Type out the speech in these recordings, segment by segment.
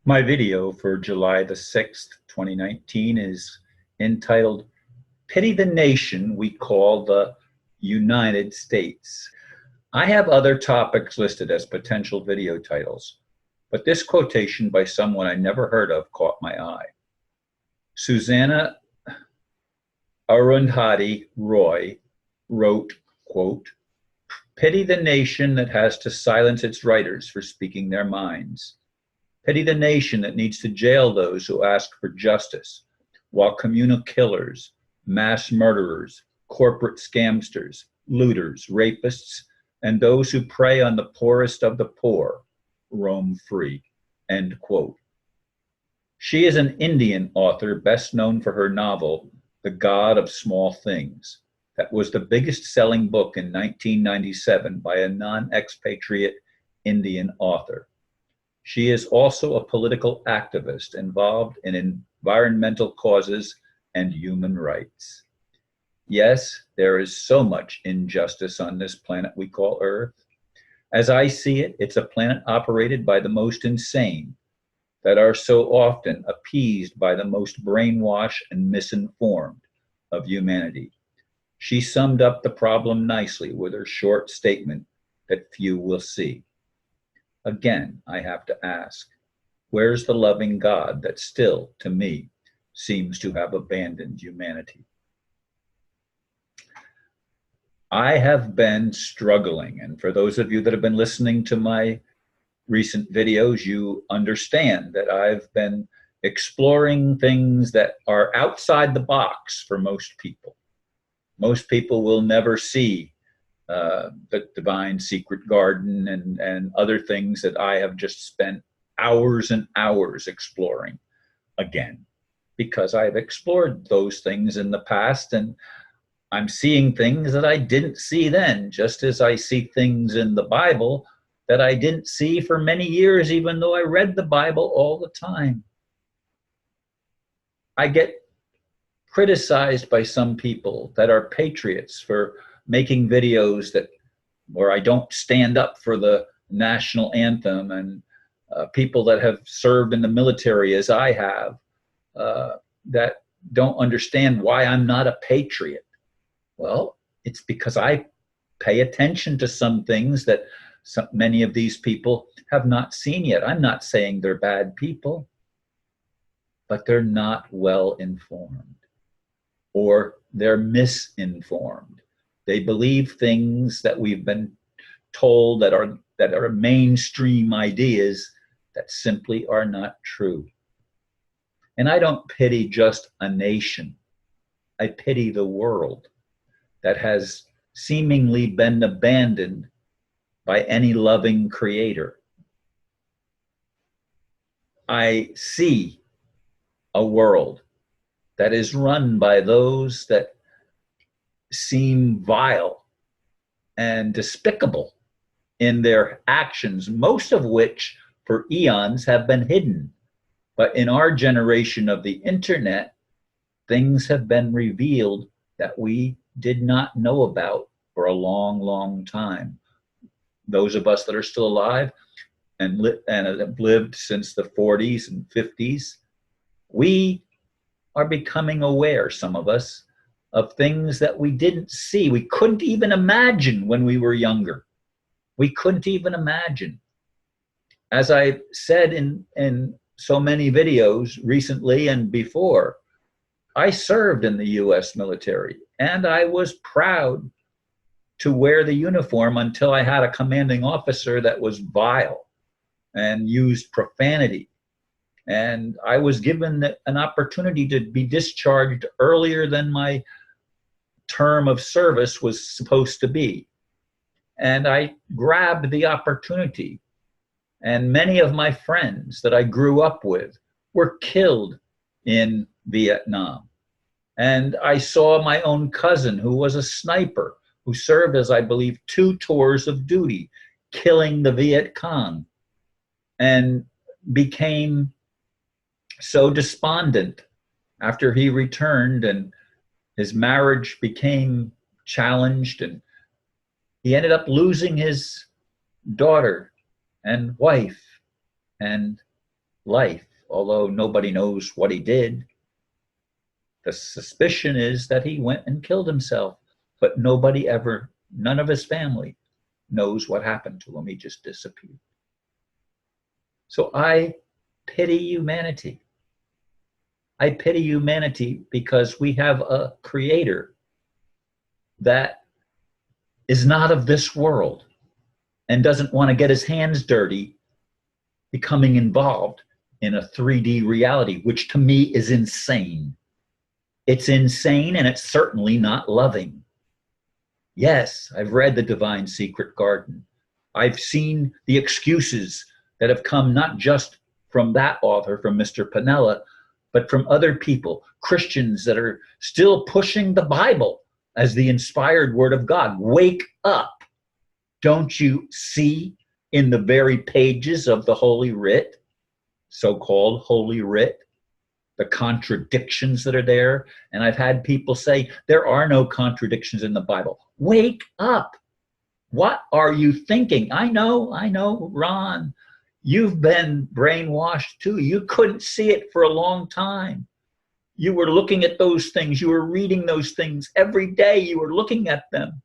My video for July the 6th, 2019 is entitled Pity the Nation We Call the United States. I have other topics listed as potential video titles, but this quotation by someone I never heard of caught my eye. Suzanna Arundhati Roy wrote, quote, "Pity the nation that has to silence its writers for speaking their minds. Pity the nation that needs to jail those who ask for justice, while communal killers, mass murderers, corporate scamsters, looters, rapists, and those who prey on the poorest of the poor roam free." End quote. She is an Indian author best known for her novel, The God of Small Things, that was the biggest selling book in 1997 by a non-expatriate Indian author. She is also a political activist involved in environmental causes and human rights. Yes, there is so much injustice on this planet we call Earth. As I see it, it's a planet operated by the most insane, that are so often appeased by the most brainwashed and misinformed of humanity. She summed up the problem nicely with her short statement that few will see. Again, I have to ask, where's the loving God that still, to me, seems to have abandoned humanity? I have been struggling, and for those of you that have been listening to my recent videos, you understand that I've been exploring things that are outside the box for most people. Most people will never see the divine secret garden and other things that I have just spent hours and hours exploring again, because I've explored those things in the past and I'm seeing things that I didn't see then, just as I see things in the Bible that I didn't see for many years, even though I read the Bible all the time. I get criticized by some people that are patriots for making videos where I don't stand up for the national anthem, and people that have served in the military as I have that don't understand why I'm not a patriot. Well, it's because I pay attention to some things that many of these people have not seen yet. I'm not saying they're bad people, but they're not well informed, or they're misinformed. They believe things that we've been told that are mainstream ideas that simply are not true. And I don't pity just a nation. I pity the world that has seemingly been abandoned by any loving creator. I see a world that is run by those that seem vile and despicable in their actions, most of which for eons have been hidden. But in our generation of the internet, things have been revealed that we did not know about for a long, long time. Those of us that are still alive and have lived since the 40s and 50s, we are becoming aware, some of us, of things that we didn't see. We couldn't even imagine when we were younger. We couldn't even imagine. As I said in so many videos recently and before, I served in the US military, and I was proud to wear the uniform until I had a commanding officer that was vile and used profanity. And I was given an opportunity to be discharged earlier than my term of service was supposed to be. And I grabbed the opportunity. And many of my friends that I grew up with were killed in Vietnam. And I saw my own cousin, who was a sniper, who served as, I believe, 2 tours of duty, killing the Viet Cong, and became so despondent after he returned, and his marriage became challenged, and he ended up losing his daughter and wife and life, although nobody knows what he did. The suspicion is that he went and killed himself, but nobody ever, none of his family knows what happened to him. He just disappeared. So I pity humanity. I pity humanity because we have a creator that is not of this world and doesn't want to get his hands dirty becoming involved in a 3D reality, which to me is insane. It's insane, and it's certainly not loving. Yes, I've read The Divine Secret Garden. I've seen the excuses that have come not just from that author, from Mr. Piniella, but from other people, Christians that are still pushing the Bible as the inspired word of God. Wake up. Don't you see in the very pages of the Holy Writ, so-called Holy Writ, the contradictions that are there? And I've had people say, there are no contradictions in the Bible. Wake up. What are you thinking? I know, Ron, you've been brainwashed too. You couldn't see it for a long time. You were looking at those things. You were reading those things every day. You were looking at them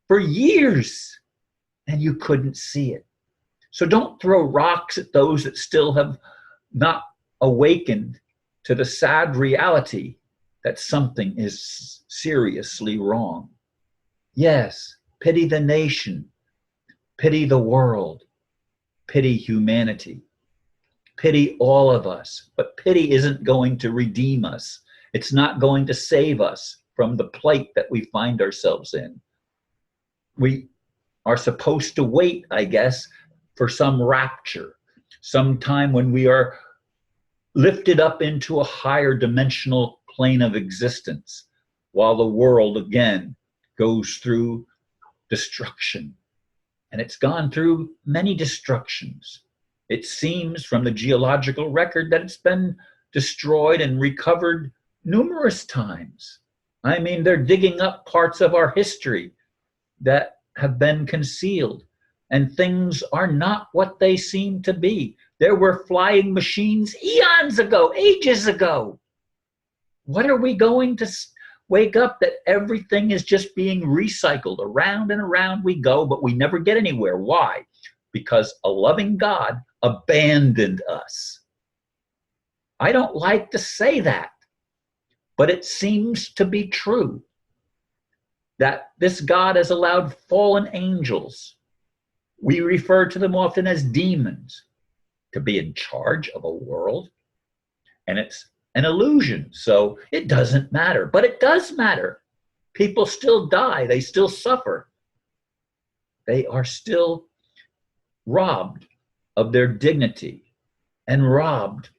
for years, and you couldn't see it. So don't throw rocks at those that still have not awakened to the sad reality that something is seriously wrong. Yes, pity the nation, pity the world, pity humanity, pity all of us. But pity isn't going to redeem us. It's not going to save us from the plight that we find ourselves in. We are supposed to wait, I guess, for some rapture, some time when we are lifted up into a higher dimensional plane of existence, while the world again goes through destruction. And it's gone through many destructions. It seems from the geological record that it's been destroyed and recovered numerous times. I mean, they're digging up parts of our history that have been concealed, and things are not what they seem to be. There were flying machines eons ago, ages ago. What are we going to wake up that everything is just being recycled? Around and around we go, but we never get anywhere. Why? Because a loving God abandoned us. I don't like to say that, but it seems to be true that this God has allowed fallen angels, we refer to them often as demons, to be in charge of a world. And it's an illusion, so it doesn't matter. But it does matter. People still die. They still suffer. They are still robbed of their dignity and robbed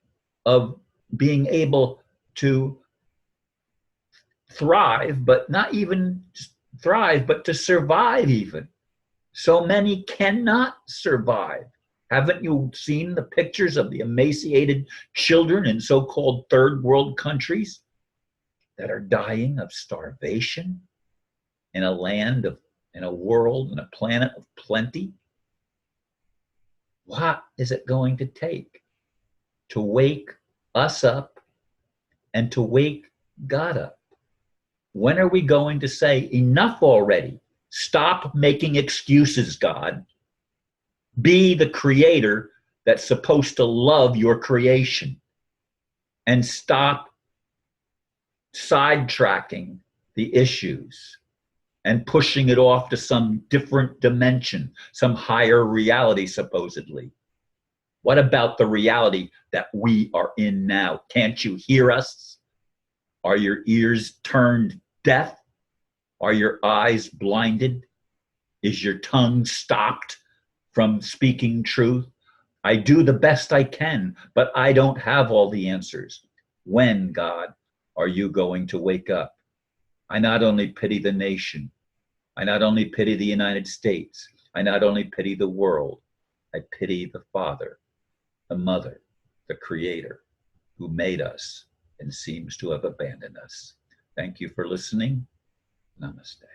of being able to thrive, but not even thrive, but to survive even. So many cannot survive. Haven't you seen the pictures of the emaciated children in so-called third world countries that are dying of starvation in a land of, in a world, in a planet of plenty? What is it going to take to wake us up and to wake God up? When are we going to say, enough already? Stop making excuses, God. Be the creator that's supposed to love your creation, and stop sidetracking the issues and pushing it off to some different dimension, some higher reality, supposedly. What about the reality that we are in now? Can't you hear us? Are your ears turned deaf? Are your eyes blinded? Is your tongue stopped from speaking truth? I do the best I can, but I don't have all the answers. When, God, are you going to wake up? I not only pity the nation, I not only pity the United States, I not only pity the world, I pity the Father, the Mother, the Creator, who made us and seems to have abandoned us. Thank you for listening. Namaste.